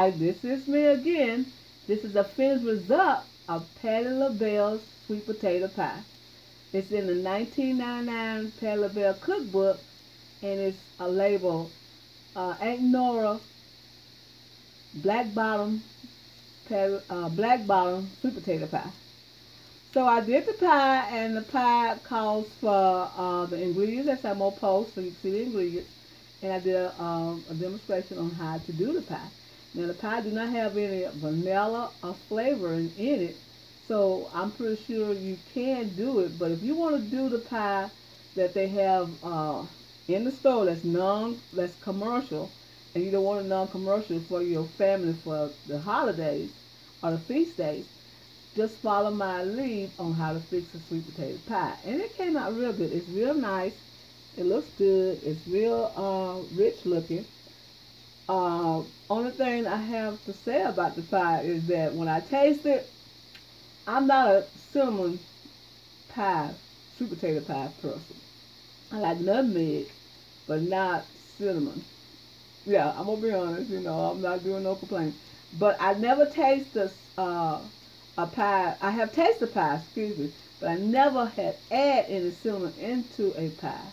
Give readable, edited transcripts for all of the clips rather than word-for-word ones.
Hi, this is me again. This is a finished result of Patti LaBelle's sweet potato pie. It's in the 1999 Patti LaBelle cookbook, and it's a label Aunt Nora black bottom sweet potato pie. So I did the pie, and the pie calls for the ingredients. That's how I'm gonna post so you can see the ingredients. And I did a demonstration on how to do the pie. Now the pie do not have any vanilla or flavoring in it, so I'm pretty sure you can do it. But if you want to do the pie that they have in the store that's commercial, and you don't want a non-commercial for your family for the holidays or the feast days, just follow my lead on how to fix a sweet potato pie. And it came out real good. It's real nice. It looks good. It's real rich looking. Only thing I have to say about the pie is that when I taste it, I'm not a cinnamon pie, sweet potato pie person. I like nutmeg, but not cinnamon. Yeah, I'm gonna be honest. I'm not doing no complaining. But I never taste a pie. I have tasted pie, excuse me, but I never had add any cinnamon into a pie.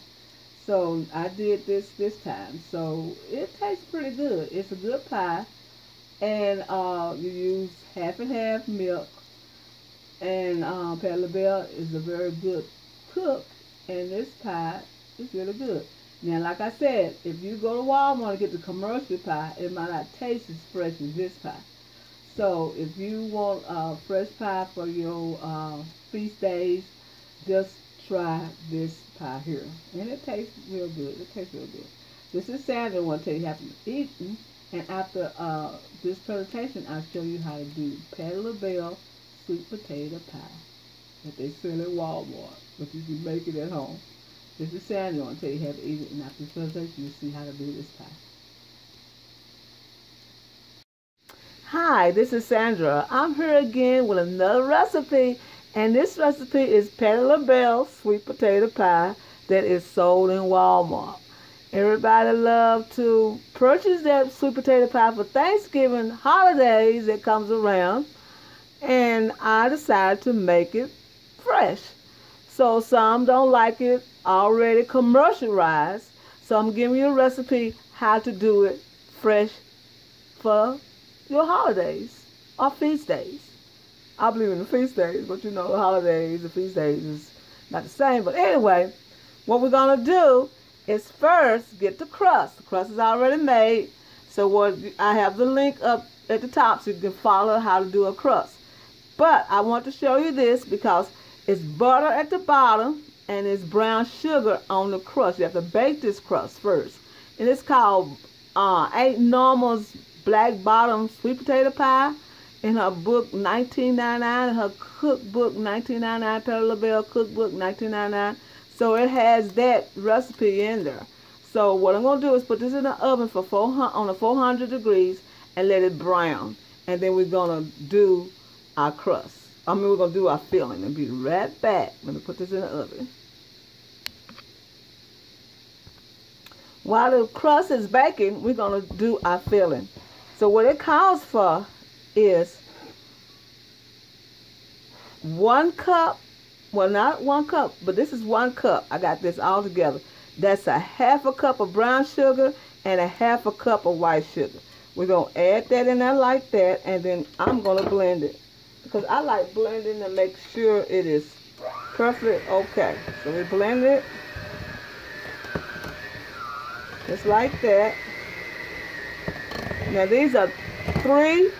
So I did this time. So it tastes pretty good. It's a good pie. And you use half and half milk. And Patti LaBelle is a very good cook. And this pie is really good. Now, like I said, if you go to Walmart and get the commercial pie, it might not taste as fresh as this pie. So if you want fresh pie for your feast days, just try this pie here. And it tastes real good. It tastes real good. This is Sandra. I want to tell you how to eat it. And after this presentation, I'll show you how to do Patti LaBelle sweet potato pie that they sell at Walmart, but you can make it at home. This is Sandra. I want to tell you how to eat it. And after this presentation, you'll see how to do this pie. Hi, this is Sandra. I'm here again with another recipe. And this recipe is Patti LaBelle's sweet potato pie that is sold in Walmart. Everybody loves to purchase that sweet potato pie for Thanksgiving holidays that comes around. And I decided to make it fresh. So some don't like it already commercialized. So I'm giving you a recipe how to do it fresh for your holidays or feast days. I believe in the feast days, but the holidays, the feast days is not the same. But anyway, what we're going to do is first get the crust. The crust is already made. So I have the link up at the top so you can follow how to do a crust. But I want to show you this because it's butter at the bottom and it's brown sugar on the crust. You have to bake this crust first. And it's called Aunt Norma's black bottom sweet potato pie. In her book 1999, her cookbook 1999, Patti LaBelle cookbook 1999. So it has that recipe in there. So what I'm going to do is put this in the oven for 400 degrees and let it brown. And then we're going to do our crust. We're going to do our filling. And be right back. Let me put this in the oven. While the crust is baking, we're going to do our filling. So what it calls for is 1 cup, well, not 1 cup, but this is 1 cup. I got this all together. That's a half a cup of brown sugar and a half a cup of white sugar. We're going to add that in there like that, and then I'm going to blend it because I like blending to make sure it is perfect. Okay, so we blend it just like that. Now these are 3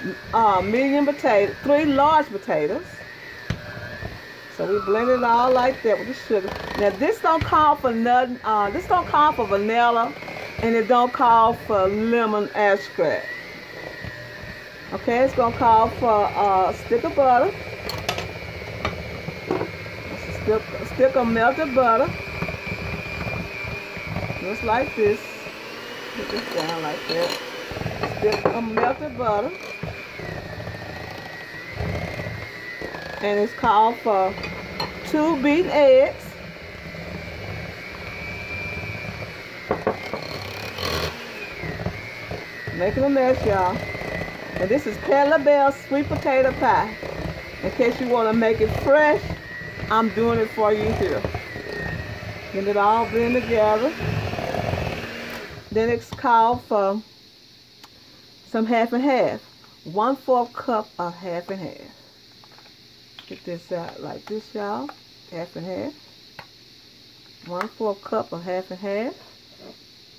3 large potatoes. So we blend it all like that with the sugar. Now this don't call for nothing. This don't call for vanilla, and it don't call for lemon extract. Okay, it's gonna call for a stick of butter, a stick of melted butter, just like this. Put this down like that. Stick of melted butter. And it's called for 2 beaten eggs. making a mess, y'all. And this is Patti LaBelle's sweet potato pie. In case you want to make it fresh, I'm doing it for you here. Get it all blend together. Then it's called for some half and half. 1/4 cup of half and half. Get this out like this, y'all. Half and half. 1/4 cup of half and half.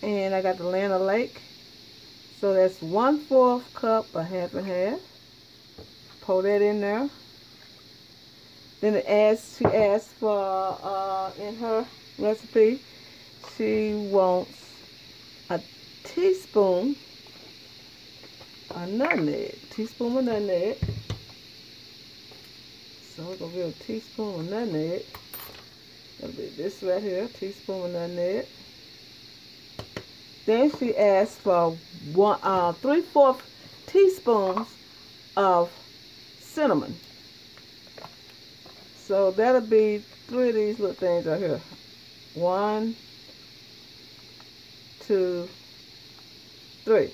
And I got the Land O'Lake. So that's 1/4 cup of half and half. Pour that in there. Then she asked for, in her recipe, she wants a teaspoon of nutmeg. Teaspoon of nutmeg. So we're going to get a teaspoon of nutmeg. That'll be this right here, teaspoon of nutmeg. Then she asked for 3/4 teaspoons of cinnamon. So that'll be 3 of these little things right here. 1, 2, 3.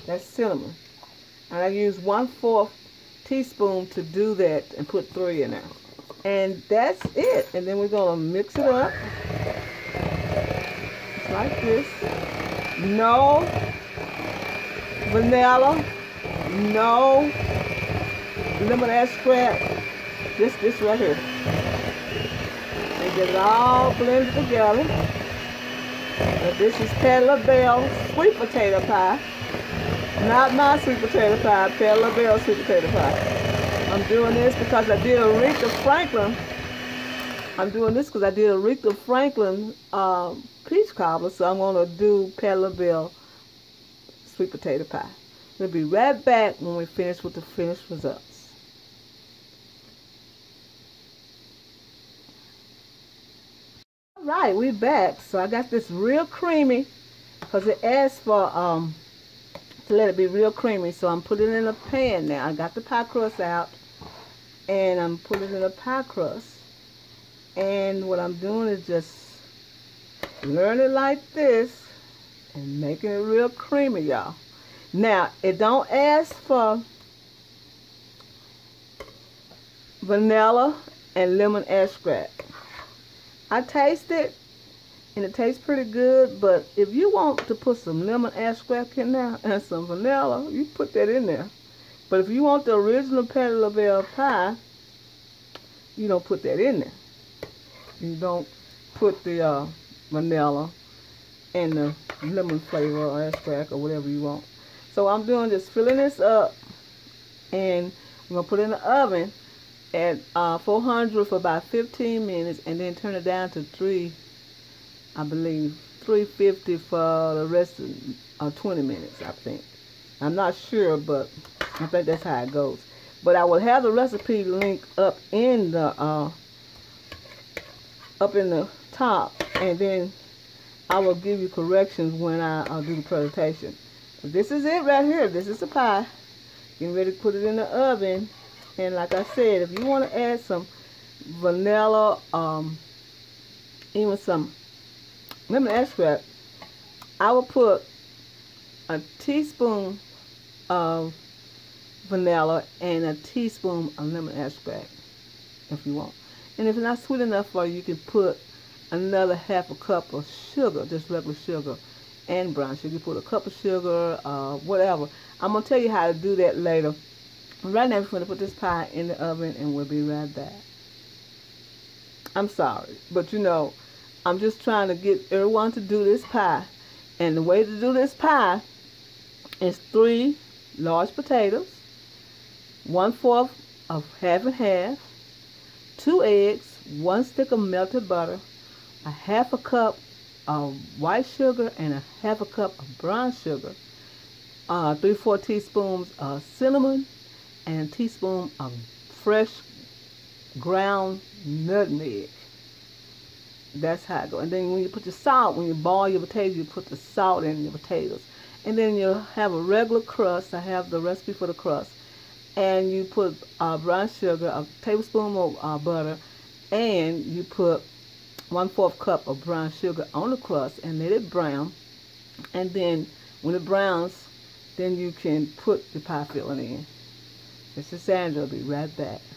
That's cinnamon. And I use 1/4 teaspoon to do that and put 3 in there. And that's it. And then we're going to mix it up. Just like this. No vanilla. No lemon extract. Just this right here. And get it all blended together. And this is Patti LaBelle's sweet potato pie. Not my sweet potato pie, Patti LaBelle's sweet potato pie. I'm doing this because I did Aretha Franklin. I'm doing this because I did Aretha Franklin peach cobbler, so I'm going to do Patti LaBelle sweet potato pie. We'll be right back when we finish with the finished results. Alright, we're back. So I got this real creamy because it asked for to let it be real creamy. So I'm putting it in a pan now. I got the pie crust out and I'm putting it in a pie crust. And what I'm doing is just layering it like this and making it real creamy, y'all. Now, it don't ask for vanilla and lemon extract. I taste it, and it tastes pretty good, but if you want to put some lemon extract in there and some vanilla, you put that in there. But if you want the original Patti LaBelle pie, you don't put that in there. You don't put the vanilla and the lemon flavor or extract or whatever you want. So I'm doing just filling this up, and I'm going to put it in the oven at 400 for about 15 minutes, and then turn it down to 350 for the rest of 20 minutes, I think. I'm not sure, but I think that's how it goes. But I will have the recipe link up in the top, and then I will give you corrections when I'll do the presentation. But this is it right here. This is the pie. Getting ready to put it in the oven. And like I said, if you want to add some vanilla, even some lemon extract, I will put a teaspoon of vanilla and a teaspoon of lemon extract if you want. And if it's not sweet enough for you, you can put another half a cup of sugar, just regular sugar and brown sugar. You put a cup of sugar, whatever. I'm going to tell you how to do that later. Right now, we're going to put this pie in the oven, and we'll be right back. I'm sorry, but you know, I'm just trying to get everyone to do this pie. And the way to do this pie is 3 large potatoes, 1/4 of half and half, 2 eggs, 1 stick of melted butter, a half a cup of white sugar, and a half a cup of brown sugar, 3/4 teaspoons of cinnamon, and a teaspoon of fresh ground nutmeg. That's how it goes. And then when you put your salt, when you boil your potatoes, you put the salt in your potatoes. And then you'll have a regular crust. I have the recipe for the crust. And you put brown sugar, a tablespoon of butter, and you put 1/4 cup of brown sugar on the crust and let it brown. And then when it browns, then you can put the pie filling in. This is Sandra. I'll be right back.